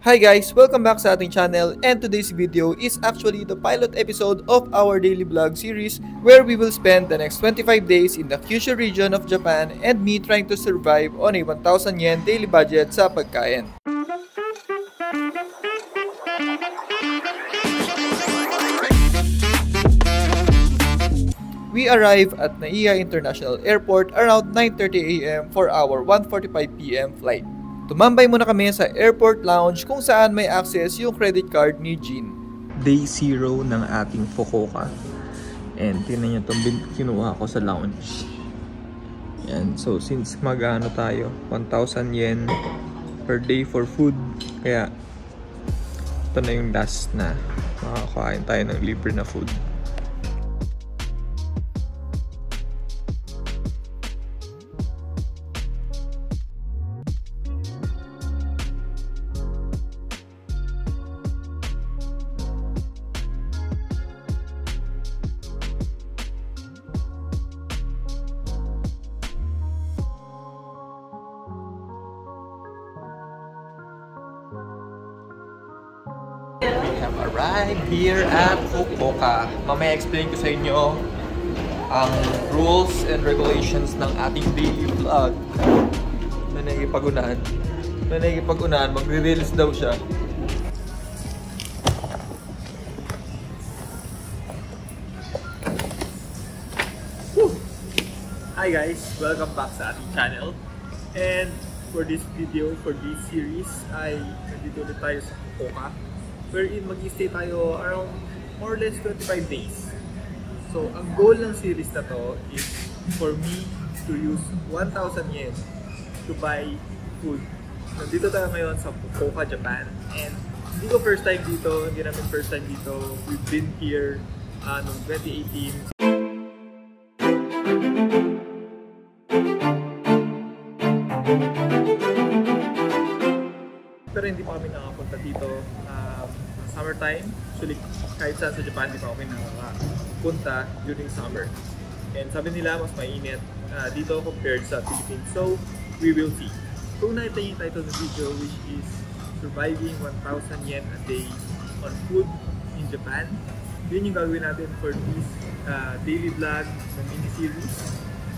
Hi guys! Welcome back sa ating channel, and today's video is actually the pilot episode of our daily vlog series where we will spend the next 25 days in the Kyushu region of Japan and me trying to survive on a 1,000 yen daily budget sa pagkain. We arrive at Naiya International Airport around 9:30 AM for our 1:45 PM flight. Tumambay muna kami sa airport lounge kung saan may access yung credit card ni Jean. Day 0 ng ating Fukuoka. And tingnan nyo itong kinuha ko sa lounge. Yan. So since mag-ano tayo, 1,000 yen per day for food. Kaya ito na yung last na makakain tayo ng libre na food. We have arrived here at Fukuoka. Mamaya explain ko sa inyo ang rules and regulations ng ating daily vlog. May nakikipag-unahan. Magre-reels daw siya. Woo! Hi guys! Welcome back sa ating channel. And for this video, for this series, ay nandito ulit tayo sa Fukuoka, wherein mag-stay tayo around more or less 25 days. So, ang goal ng series na to is for me to use 1,000 yen to buy food. Nandito tayo ngayon sa Fukuoka, Japan. And hindi ko first time dito, hindi namin first time dito. We've been here noong 2018. Pero hindi pa kami nakapunta dito summertime. Actually, kahit saan sa Japan, hindi pa kami nakapunta during summer. And sabi nila, mas mainit dito compared sa Philippines. So, we will see. Kung nakita niyo yung title ng video, which is Surviving 1,000 Yen a Day on Food in Japan, yun yung gagawin natin for this daily vlog na mini-series.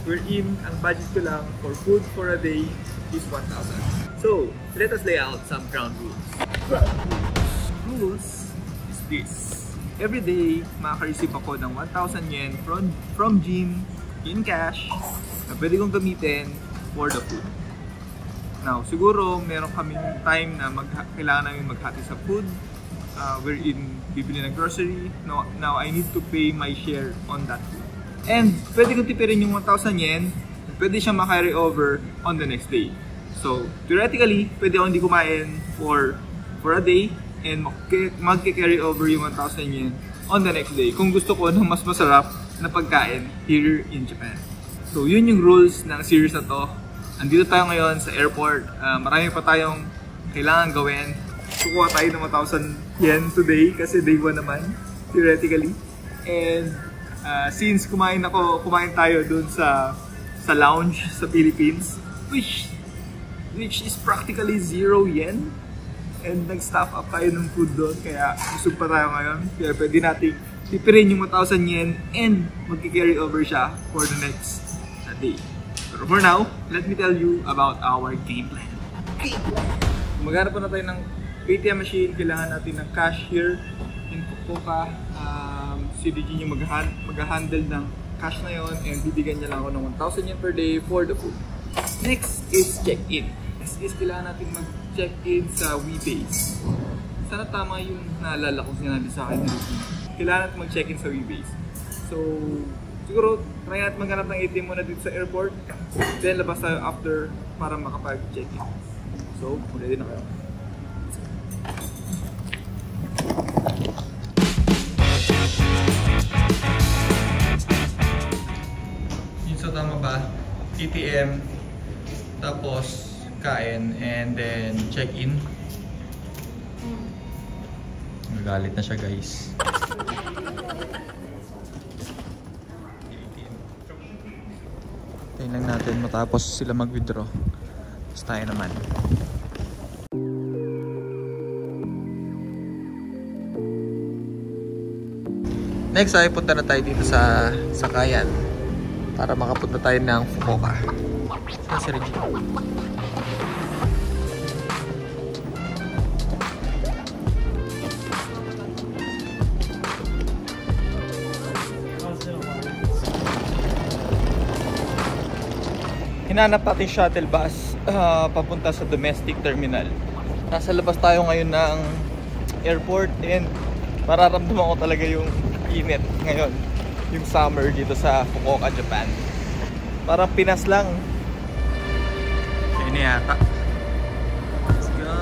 Wherein, ang budget ko lang for food for a day is 1,000. So, let us lay out some ground rules. Rules is this. Every day, makaka-receive ako ng 1,000 yen from Jean in cash na pwede kong gamitin for the food. Now, siguro meron kaming time na kailangan namin maghati sa food. Wherein bibili ng grocery. Now, I need to pay my share on that food. And pwede kong tipirin yung 1,000 yen. Pwede siyang ma-carry over on the next day. So, theoretically, pwede akong hindi kumain for a day and mag-carry over yung 1,000 yen on the next day kung gusto ko ng mas masarap na pagkain here in Japan. So, yun yung rules ng series na to. Andito tayo ngayon sa airport. Marami pa tayong kailangan gawin. Kukuha tayo ng 1,000 yen today kasi day 1 naman, theoretically. And since kumain tayo dun sa lounge sa Philippines, which is practically 0 yen, and nag-staff up tayo ng food doon, kaya busog pa tayo ngayon. Kaya pwede natin tipirin yung 1,000 yen and mag-carry over siya for the next day. Pero for now, let me tell you about our game plan. Maghanap pa na tayo ng ATM machine. Kailangan natin ng cashier in Fukuoka. Si DG yung mag-handle ng cash na yon, and bibigyan niya lang ako ng 1,000 yen per day for the food. Next is check-in. Is kailangan natin mag-check-in sa WeBase. Sana tama yung naalala ko sinabi sa akin. Kailangan natin mag-check-in sa WeBase. So, siguro, try natin maghanap ng ATM muna dito sa airport. Then, labas tayo after para makapag-check-in. So, ready na kayo. So, tama ba? ATM, tapos kain, and then check-in. Nagalit na siya, guys. Tingnan natin matapos sila mag-withdraw. Tapos tayo naman. Next ay punta na tayo dito sa Sakayan para makapunta tayo ng Fukuoka. Saan si Reggie? Hinanap natin shuttle bus papunta sa domestic terminal. Nasa labas tayo ngayon ng airport and mararamdaman ko talaga yung init ngayon, yung summer dito sa Fukuoka, Japan. Parang Pinas lang. Kaya na yata. Let's go.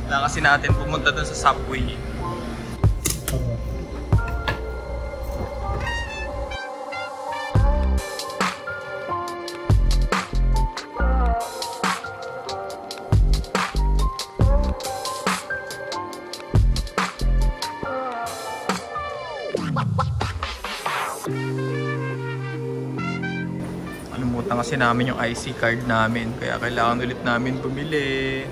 Kailangan kasi natin pumunta dun sa subway. Nalimutan kasi namin yung IC card namin, kaya kailangan ulit namin bumili.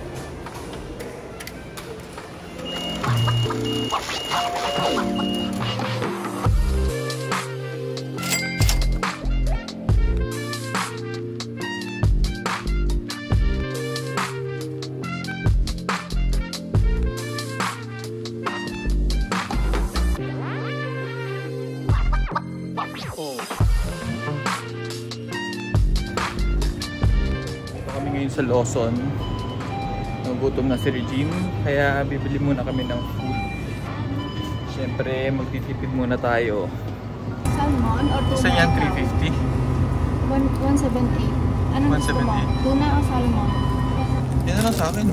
Sa Lawson, nagutom na si Regine, kaya bibili muna kami ng food. Siyempre magtitipid muna tayo. Salmon or tuna? Isa yan, 350. 178. Ano gusto mo? Tuna o salmon? Yan na lang sa akin.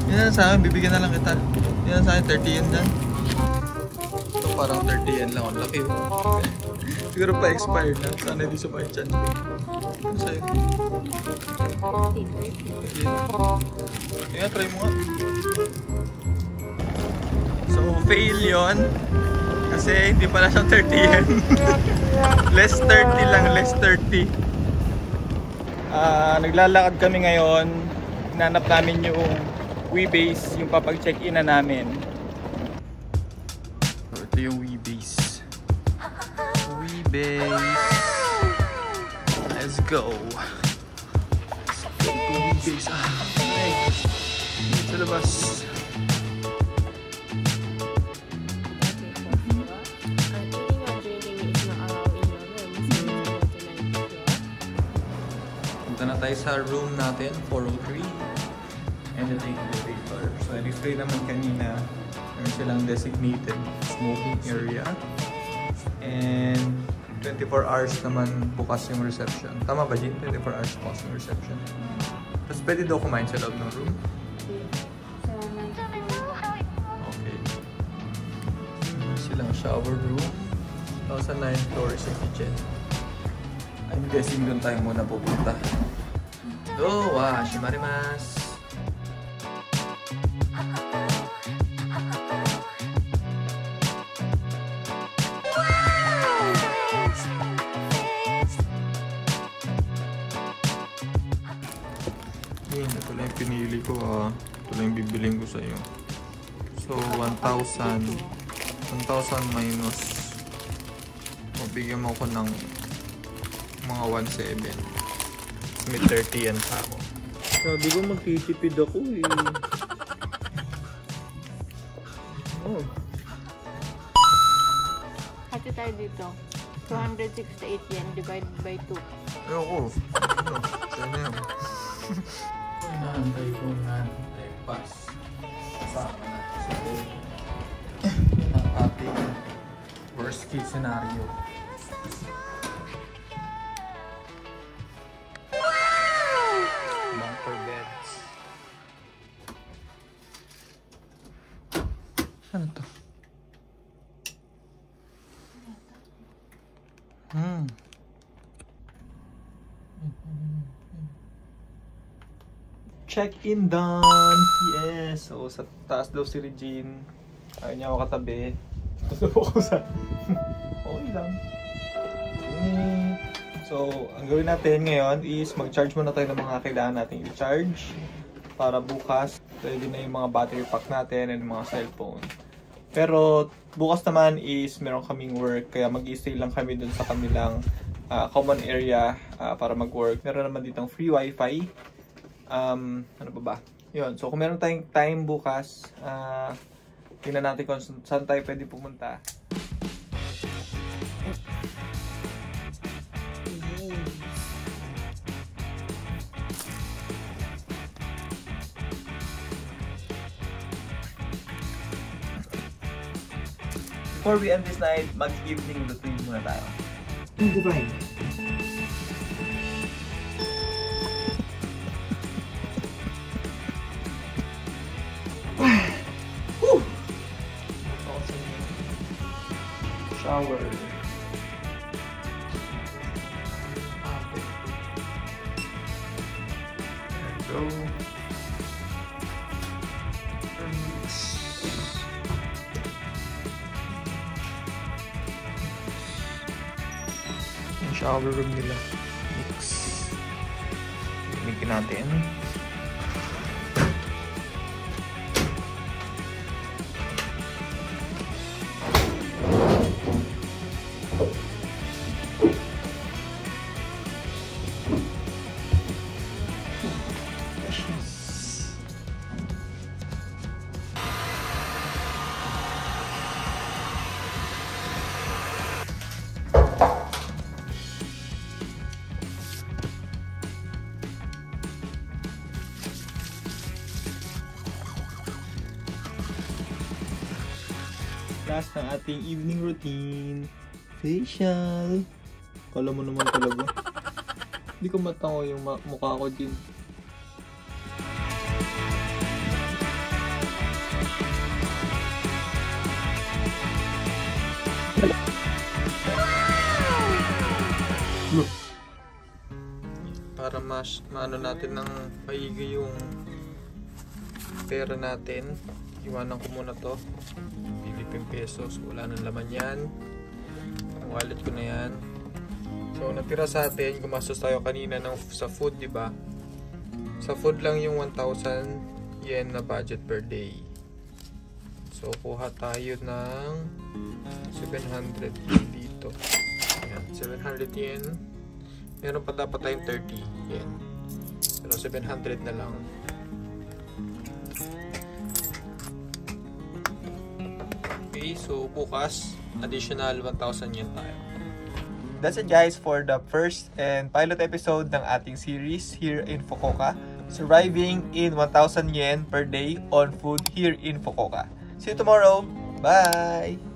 Yan na lang sa akin, bibigyan na lang kita. Yan na sa akin, 30 yan dyan. Ito parang 30 yan lang, ang laki. Siguro pa expired na, sana hindi sumakit dyan. Ano sa'yo? Kaya try mo nga. So fail yun kasi hindi pala siyang 30 yen. Less 30 lang, less 30. Naglalakad kami ngayon. Hinanap namin yung WeBase, yung papag-check-in na namin. So ito yung WeBase. WeBase. Let's go. Ay, sa labas. Punta na tayo sa room natin, 403. And then take the paper. So i-display naman kanina, meron silang designated smoking area. And 24 hours naman bukas yung reception. Tama ba, Jin? 24 hours bukas yung reception. Tapos pwede daw kumain sa loob ng room? Okay. Silang shower room. Tapos sa 9th floor is yung kitchen. I'm guessing doon tayo muna pupunta. So, shimarimasu! Ito lang yung pinili ko Ito lang yung bibiling ko sa'yo. So 1,000 minus bigyan mo ko ng mga 1,700. May 30 yan pa ako. Sabi ko magtitipid ako eh. Oh. Hati tayo dito. 268 yen divided by 2. Ayoko. Saan na yan? Naantay ko naantay pass. Kasama natin sa board. Yan ang ating worst case scenario. Bunker beds. Ano to? Check-in done! Yes! So, sa taas daw si Regine. Ayaw niya ako katabi. Gusto po ko sa... okay lang. So, ang gawin natin ngayon is mag-charge muna tayo ng mga kailangan natin i-charge para bukas pwede na yung mga battery pack natin and mga cellphone. Pero bukas naman is meron kaming work, kaya mag-stay lang kami dun sa kanilang common area para mag-work. Meron naman ditong free wifi. Ano ba? Yun. So kung meron tayong time bukas, tingnan natin kung saan tayo pwede pumunta. Before we end this night, mag-evening routine muna tayo. Goodbye. Shower. There we go. Shower room nila. Mix. Gamitin natin. Last ng ating evening routine, facial. Kala mo naman talaga. Hindi ko matango yung mukha ko din. Para maano natin ng maigi yung pera natin, iwanan ko muna to. Philippine pesos, wala nang laman yan. Ang wallet ko na yan. So natira sa atin, gumastos tayo kanina sa food, di ba? Sa food lang yung 1,000 yen na budget per day. So kuha tayo ng 700 yen dito. Ayan, 700 yen. Meron pa dapat tayong 30 yen. Pero 700 na lang. Okay, so bukas, additional 1,000 yen tayo. That's it guys for the first and pilot episode ng ating series here in Fukuoka. Surviving in 1,000 yen per day on food here in Fukuoka. See you tomorrow. Bye!